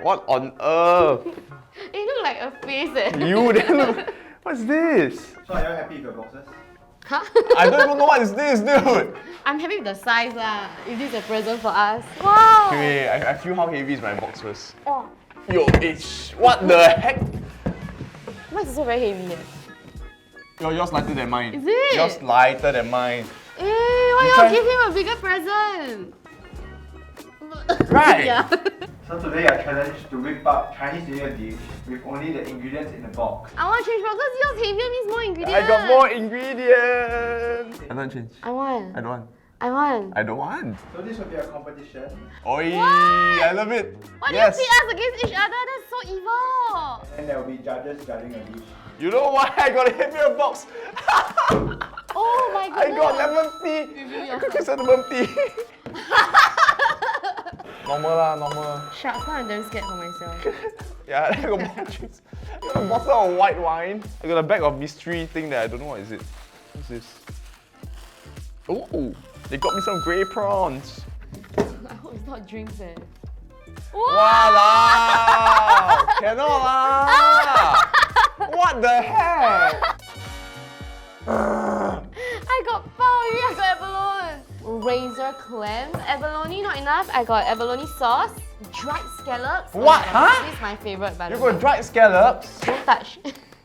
What on earth? It look like a face eh. You then? What's this? So are you happy with your boxes? Huh? I don't even know what is this, dude. I'm happy with the size lah. If this is a present for us. Wow! Okay, I feel how heavy is my box first. Oh, Yo, it's what the heck? why is it so very heavy eh? Yours lighter than mine. Is it? Yours lighter than mine. Eh, why y'all give him a bigger present? Right. Yeah. So today you are challenged to whip up Chinese New Year dish with only the ingredients in the box. I want to change because yours heavier means more ingredients. I got more ingredients. I don't change. I want. I don't want. I want. I don't want. So this will be a competition. Oi, What? I love it. Why Yes. do you pit us against each other? That's so evil. And there will be judges judging a dish. You know why I got a heavier box? Oh my I goodness. got lemon tea. I got chrysanthemum tea. Normal lah, normal. Shucks, now I'm damn scared for myself. Yeah, I got more drinks. I got a bottle of white wine. I got a bag of mystery thing that I don't know what is it. What's this? Oh, they got me some grey prawns. I hope it's not drinks eh. Wow! Cannot lah! What the heck? I got Pauli, I got abalone. Razor clams, abalone not enough. I got abalone sauce, dried scallops. Oh What? my God, Huh? This is my favorite, by You the way. got dried scallops? Don't touch.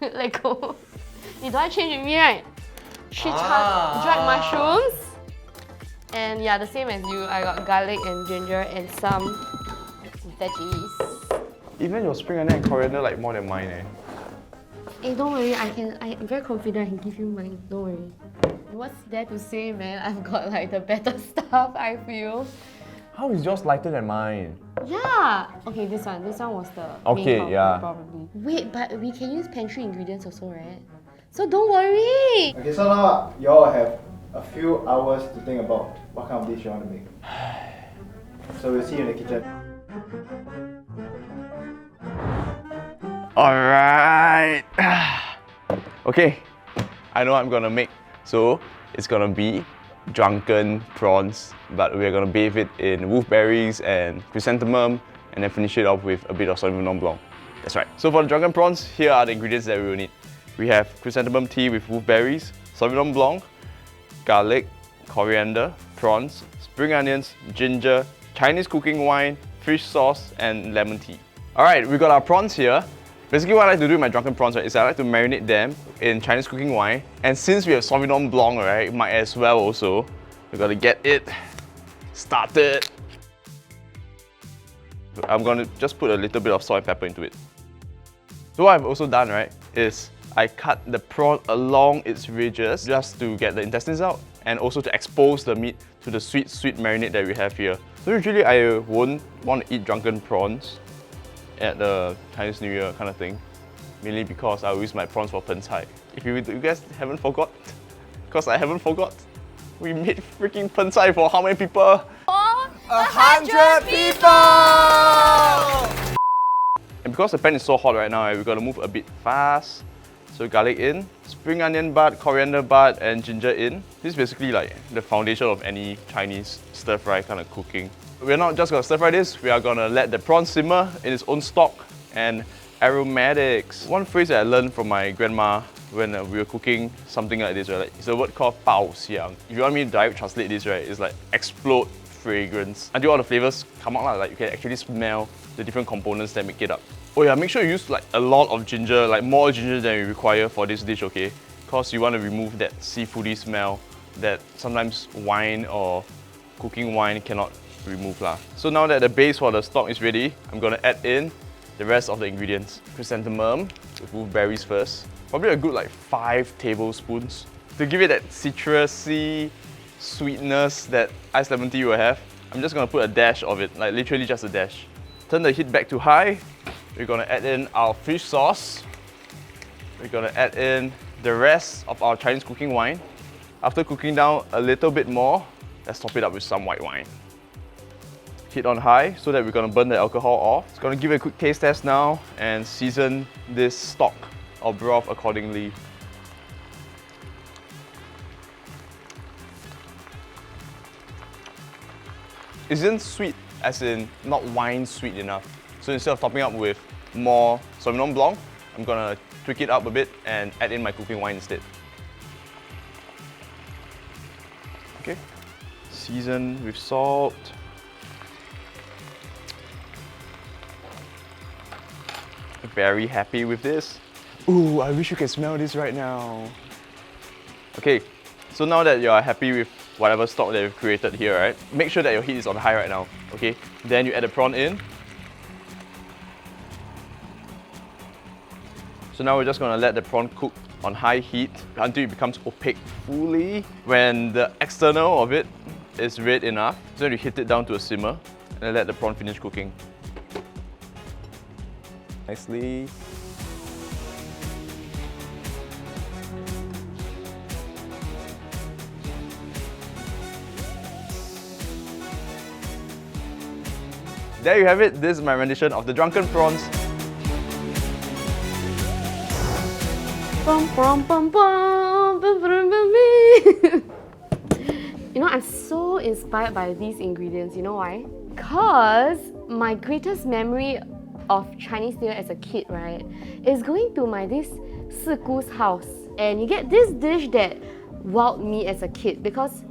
Let go. You don't want to change with me, right? Ah. Dried mushrooms. And yeah, the same as you. I got garlic and ginger and some veggies. Even your spring onion and coriander like more than mine eh. Hey, don't worry. I'm very confident I can give you mine. Don't worry. What's there to say, man? I've got like the better stuff, I feel. How is yours lighter than mine? Yeah. Okay, this one. This one was the Okay, main yeah. probably. Wait, but we can use pantry ingredients also, right? So don't worry. Okay, so now you all have a few hours to think about what kind of dish you want to make. So we'll see you in the kitchen. Alright. Okay, I know what I'm gonna make. So it's gonna be drunken prawns, but we're gonna bathe it in wolfberries and chrysanthemum and then finish it off with a bit of Sauvignon Blanc. That's right. So for the drunken prawns, here are the ingredients that we will need. We have chrysanthemum tea with wolfberries, Sauvignon Blanc, garlic, coriander, prawns, spring onions, ginger, Chinese cooking wine, fish sauce, and lemon tea. Alright, we got our prawns here. Basically what I like to do with my drunken prawns, right, is I like to marinate them in Chinese cooking wine. And since we have Sauvignon Blanc, right, might as well also, we gotta get it started. I'm gonna just put a little bit of salt and pepper into it. So what I've also done, right, is I cut the prawn along its ridges just to get the intestines out and also to expose the meat to the sweet marinade that we have here. So usually I won't want to eat drunken prawns at the Chinese New Year kind of thing, mainly because I use my prawns for pen cai. If you guys haven't forgot, because I haven't forgot, we made freaking pen cai for how many people? 100 people! And because the pan is so hot right now, we gotta move a bit fast. So garlic in, spring onion bud, coriander bud, and ginger in. This is basically like the foundation of any Chinese stir-fry kind of cooking. We're not just gonna stir-fry this, we are gonna let the prawn simmer in its own stock and aromatics. One phrase that I learned from my grandma when we were cooking something like this, right? It's a word called 爆香. If you want me to direct translate this, right, it's like explode fragrance. Until all the flavors come out, like you can actually smell the different components that make it up. Oh yeah, make sure you use like a lot of ginger, like more ginger than you require for this dish, okay? Because you want to remove that seafoody smell that sometimes wine or cooking wine cannot remove lah. So now that the base for the stock is ready, I'm gonna add in the rest of the ingredients. Chrysanthemum with wolfberries first. Probably a good like 5 tablespoons. To give it that citrusy sweetness that iced lemon tea will have, I'm just gonna put a dash of it, like literally just a dash. Turn the heat back to high. We're gonna add in our fish sauce. We're gonna add in the rest of our Chinese cooking wine. After cooking down a little bit more, let's top it up with some white wine. Heat on high so that we're gonna burn the alcohol off. It's gonna give it a quick taste test now and season this stock or broth accordingly. isn't sweet, as in not wine sweet enough. So instead of topping up with more Sauvignon Blanc, I'm gonna tweak it up a bit and add in my cooking wine instead. Okay, season with salt. Very happy with this. Ooh, I wish you could smell this right now. Okay, so now that you are happy with whatever stock that you've created here, right? Make sure that your heat is on high right now, okay? Then you add the prawn in. So now we're just gonna let the prawn cook on high heat until it becomes opaque fully. When the external of it is red enough, so you hit it down to a simmer and let the prawn finish cooking. Nicely. There you have it. This is my rendition of the drunken prawns. Bum, bum, bum, bum, bum, bum, bum. You know, I'm so inspired by these ingredients. You know why? Because my greatest memory of Chinese New Year as a kid, right, is going to this Siku's house. And you get this dish that wowed me as a kid because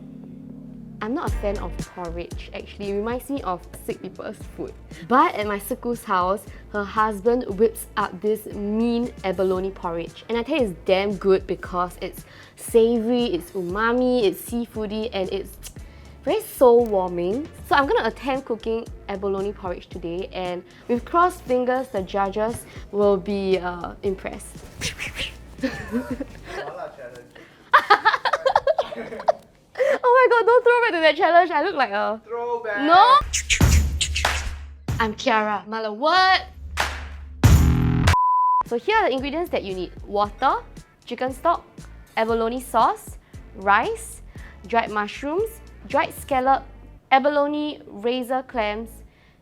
I'm not a fan of porridge, actually. It reminds me of sick people's food. But at my Siku's house, her husband whips up this mean abalone porridge. And I tell you, it's damn good because it's savoury, it's umami, it's seafoody, and it's very soul-warming. So I'm gonna attempt cooking abalone porridge today, and with crossed fingers, the judges will be impressed. Oh my god, don't throw back to that challenge. I look like a... Throwback! No! I'm Chiara. Mala, what? So here are the ingredients that you need. Water, chicken stock, abalone sauce, rice, dried mushrooms, dried scallop, abalone, razor clams,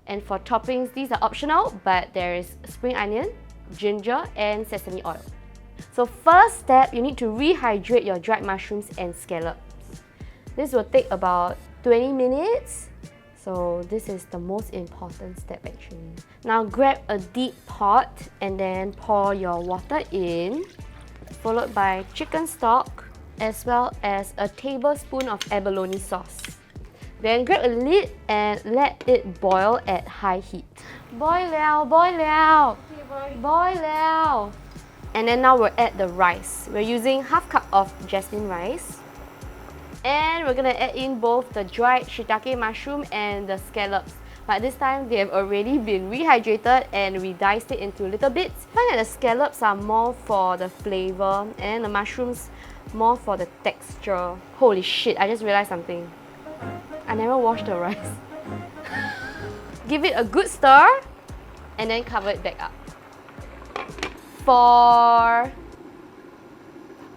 and for toppings, these are optional, but there is spring onion, ginger, and sesame oil. So first step, you need to rehydrate your dried mushrooms and scallops. This will take about 20 minutes. So this is the most important step actually. Now grab a deep pot and then pour your water in, followed by chicken stock as well as a tablespoon of abalone sauce. Then grab a lid and let it boil at high heat. Boil liao, boil liao, boil liao. And then now we'll add the rice. We're using half cup of jasmine rice. And we're gonna add in both the dried shiitake mushroom and the scallops. But this time they have already been rehydrated and we diced it into little bits. I find that the scallops are more for the flavor and the mushrooms more for the texture. Holy shit, I just realized something. I never washed the rice. Give it a good stir and then cover it back up for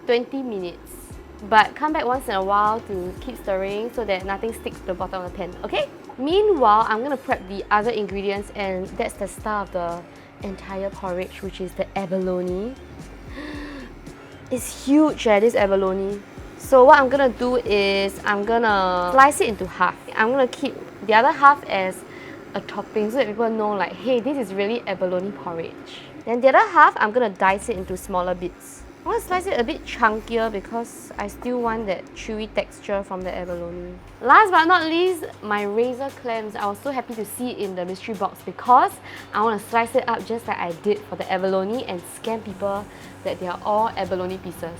20 minutes. But come back once in a while to keep stirring so that nothing sticks to the bottom of the pan, okay? Meanwhile, I'm gonna prep the other ingredients, and that's the star of the entire porridge, which is the abalone. It's huge, this abalone. So what I'm gonna do is I'm gonna slice it into half. I'm gonna keep the other half as a topping so that people know like, hey, this is really abalone porridge. Then the other half, I'm gonna dice it into smaller bits. I want to slice it a bit chunkier because I still want that chewy texture from the abalone. Last but not least, my razor clams. I was so happy to see it in the mystery box because I want to slice it up just like I did for the abalone and scam people that they are all abalone pieces.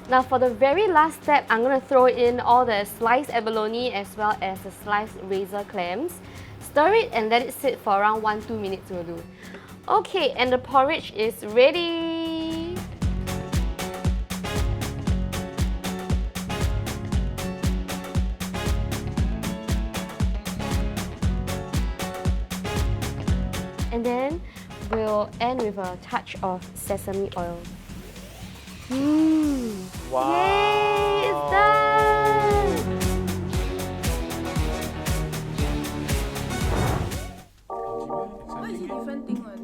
Now for the very last step, I'm going to throw in all the sliced abalone as well as the sliced razor clams. Stir it and let it sit for around 1-2 minutes will do. Okay, and the porridge is ready! And then we'll end with a touch of sesame oil. Wow! Yay! It's done! Why is it different thing one?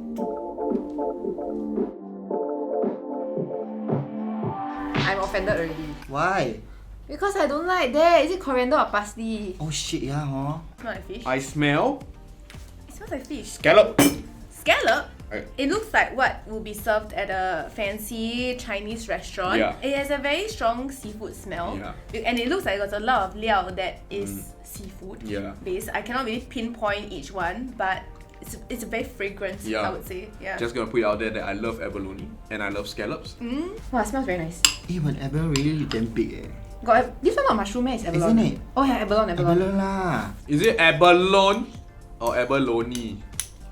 I'm offended already. Why? Because I don't like that. Is it coriander or parsley? Oh shit, yeah, huh? Smell like fish. I smell It smells like fish. scallop. Scallop? Right. It looks like what will be served at a fancy Chinese restaurant. Yeah. It has a very strong seafood smell. Yeah. And it looks like there's a lot of liao that is seafood Yeah. based. I cannot really pinpoint each one, but it's a very fragrant, Yeah. I would say. Yeah. Just gonna put it out there that I love abalone and I love scallops. Wow, it smells very nice. Eh, but abalone really damn big, eh. Got this one not mushroom, it's abalone. Isn't it? Oh yeah, abalone. Abalone lah. Is it abalone or abalone?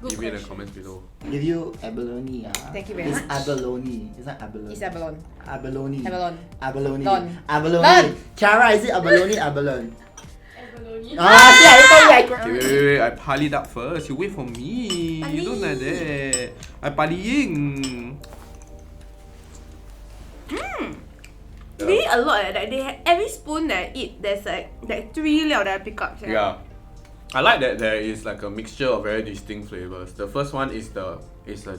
Good Give me in the question. comments below. Give you abalone, Thank you very it's much. abalone. It's not abalone. It's abalone. Abalone. Abalone. Abalone. Don. Abalone. Don. Chiara, is it abalone? Abalone. Abalone. Ah, see, I told you I Okay, wait, I parley it up first. You wait for me. You don't like that. I parleying. Really a lot. Like they have, every spoon that I eat, there's like 3 liao that I pick up. Yeah. I like that there is like a mixture of very distinct flavors. The first one is the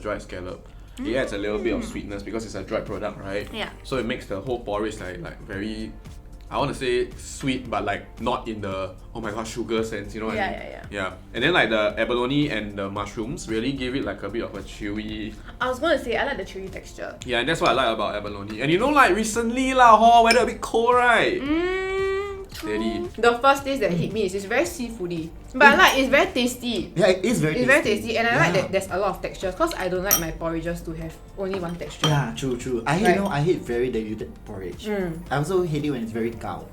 dried scallop. It adds a little bit of sweetness because it's a dried product, right? Yeah. So it makes the whole porridge like very, I want to say sweet, but like not in the oh my god sugar sense. You know what I mean? Yeah. And then like the abalone and the mushrooms really give it like a bit of a chewy. I was gonna say I like the chewy texture. Yeah, and that's what I like about abalone. And you know, like recently lah, weather a bit cold, right? Steady. The first taste that hit me is it's very seafoody, but I like it's very tasty. Yeah, it is very It's tasty. very tasty, and I like Yeah. that there's a lot of texture because I don't like my porridges to have only one texture. Yeah, true. I hate, Right. you know, I hate very diluted porridge. I also hate it when it's very gao.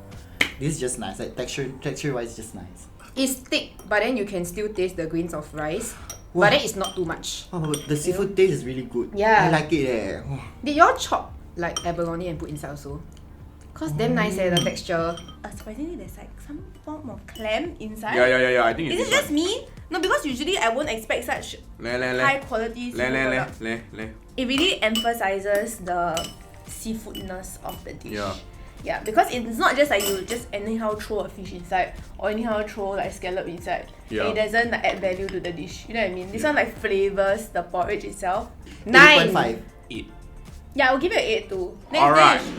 This is just nice. Like texture wise, just nice. It's thick, but then you can still taste the grains of rice. Wow. But then it's not too much. Oh, but the seafood taste is really good. Yeah. I like it. Eh. Oh. Did y'all chop like abalone and put inside also? Cause damn nice the texture. Surprisingly, there's like some form of clam inside. Yeah. I think it's Is it just me? No, because usually I won't expect such high quality seafood products. It really emphasizes the seafoodness of the dish. Yeah. Yeah, because it's not just like you just anyhow throw a fish inside or anyhow throw like scallop inside. Yeah. It doesn't like, add value to the dish. You know what I mean? This one like flavors the porridge itself. 9. 8.5. 8. Yeah, I'll give it an 8 too. Next Alright. dish.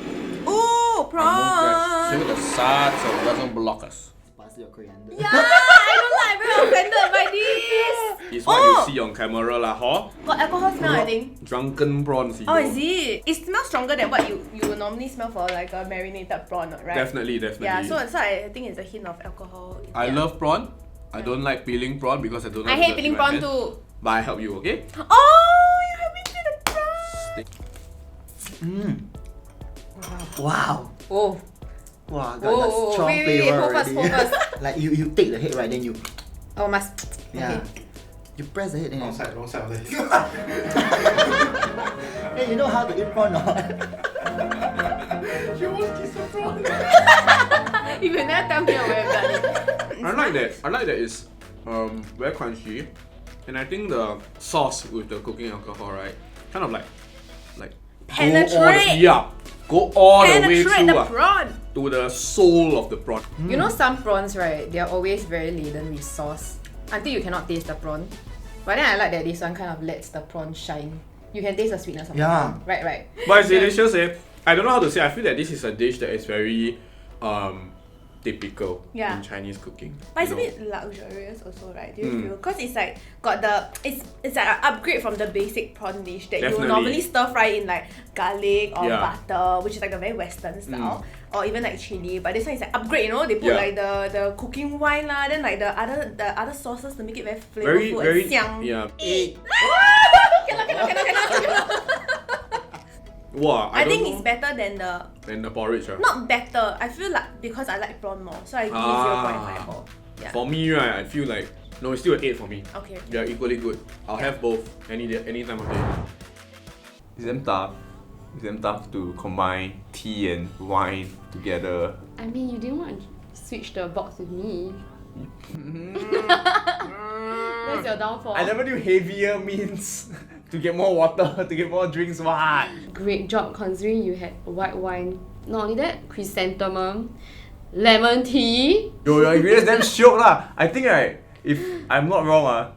Ooh, prawns. Shoot the side so it doesn't block us. Parsley or coriander. Yeah, I don't like. I'm very offended by this. It's what you see on camera lah, Got alcohol smell, I think. Drunken prawns. Oh, is it? It smells stronger than what you would normally smell for like a marinated prawn, right? Definitely. Yeah, so I think it's a hint of alcohol. I Yeah. love prawn. I don't like peeling prawn because I don't know. I hate peeling prawn too. But I help you, okay? Oh, you help me peel the prawn. Wow. Oh, Wow, got Whoa, that strong wait, flavor hold already. first. Like you take the head right, then you oh must. yeah. Okay. You press the head then Wrong side of the head. Hey, you know how to eat prawn or not? She almost kissed the prawn. If you never tell me, I would have done it. I like that it's very crunchy, and I think the sauce with the cooking alcohol, right, kind of like Penetrate. go all the way Penetrate through the prawn. to the soul of the prawn. You know some prawns, right? They are always very laden with sauce until you cannot taste the prawn. But then I like that this one kind of lets the prawn shine. You can taste the sweetness of the Yeah. prawn. Right. But it's delicious, eh? I don't know how to say. I feel that this is a dish that is very typical Yeah. in Chinese cooking. But it's you a know? bit luxurious also, right? Do you feel? Because it's like got the it's like an upgrade from the basic prawn dish that you Definitely. would normally stir fry in like garlic or Yeah. butter, which is like the very Western style, or even like chili. But this one is like upgrade. You know, they put Yeah. like the cooking wine lah, then like the other sauces to make it very very flavorful very and xiang. yeah. Cannot. Wow, I don't think know. it's better than than the porridge. not better. I feel like because I like prawn more, so I give 0.5. Yeah. For me, right, I feel like no, it's still an 8 for me. Okay. They're equally good. I'll have both any time of day. It's damn tough. It's damn tough to combine tea and wine together. I mean, you didn't want to switch the box with me. That's your downfall. I never knew heavier means to get more water, to get more drinks. What? Great job considering you had white wine. Not only that, chrysanthemum, lemon tea. Yo, your ingredients damn shiok lah. I think right, if I'm not wrong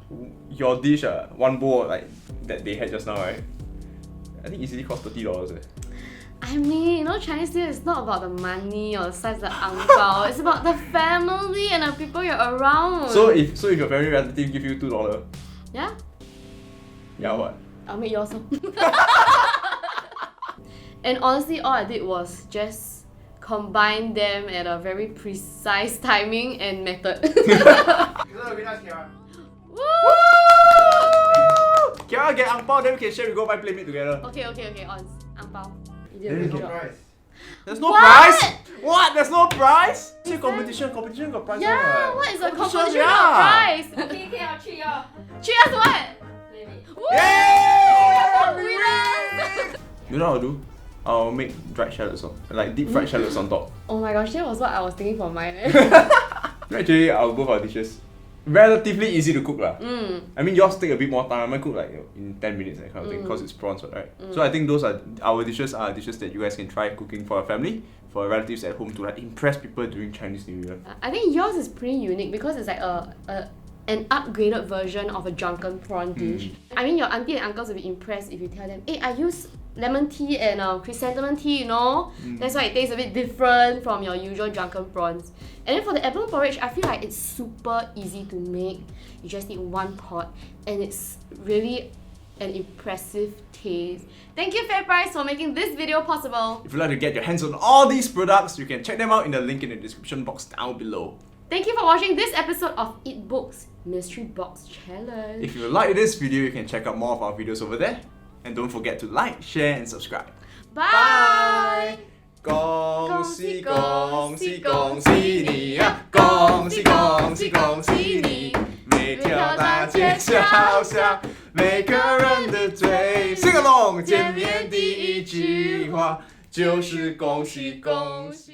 your dish one bowl like that they had just now right, I think easily cost $30 eh. I mean, you know, Chinese New Year is not about the money or the size of the ang bao. It's about the family and the people you're around. So if your family relative give you $2, yeah, what? I'll make you also. And honestly, all I did was just combine them at a very precise timing and method. Woo! Chiara get ang pao, then we can share. We go buy Playmate together. Okay, on ang pao. You There did a is good no job. prize. There's no What? prize. What? There's no prize? It's a competition. Competition got prize. Yeah, what is a competition yeah. of prize? Okay, I'll treat you. Treat us what? Woo! Yay! Winners! You know what I'll do? I'll make dried shallots on, like deep fried shallots on top. Oh my gosh, that was what I was thinking for mine. Actually, both our dishes relatively easy to cook lah. I mean, yours take a bit more time. I might cook like in 10 minutes that kind of thing because it's prawns, right? So I think those are our dishes that you guys can try cooking for your family, for your relatives at home to like impress people during Chinese New Year. I think yours is pretty unique because it's like an upgraded version of a drunken prawn dish. I mean, your auntie and uncles will be impressed if you tell them, hey, I use lemon tea and chrysanthemum tea, you know? That's why it tastes a bit different from your usual drunken prawns. And then for the abalone porridge, I feel like it's super easy to make. You just need one pot and it's really an impressive taste. Thank you Fairprice for making this video possible. If you'd like to get your hands on all these products, you can check them out in the link in the description box down below. Thank you for watching this episode of Eatbook's Mystery Box Challenge. If you like this video, you can check out more of our videos over there. And don't forget to like, share and subscribe. Bye! 恭喜恭喜恭喜你呀！恭喜恭喜恭喜你！每条大街小巷，每个人的嘴，Sing along，见面第一句话就是恭喜恭喜。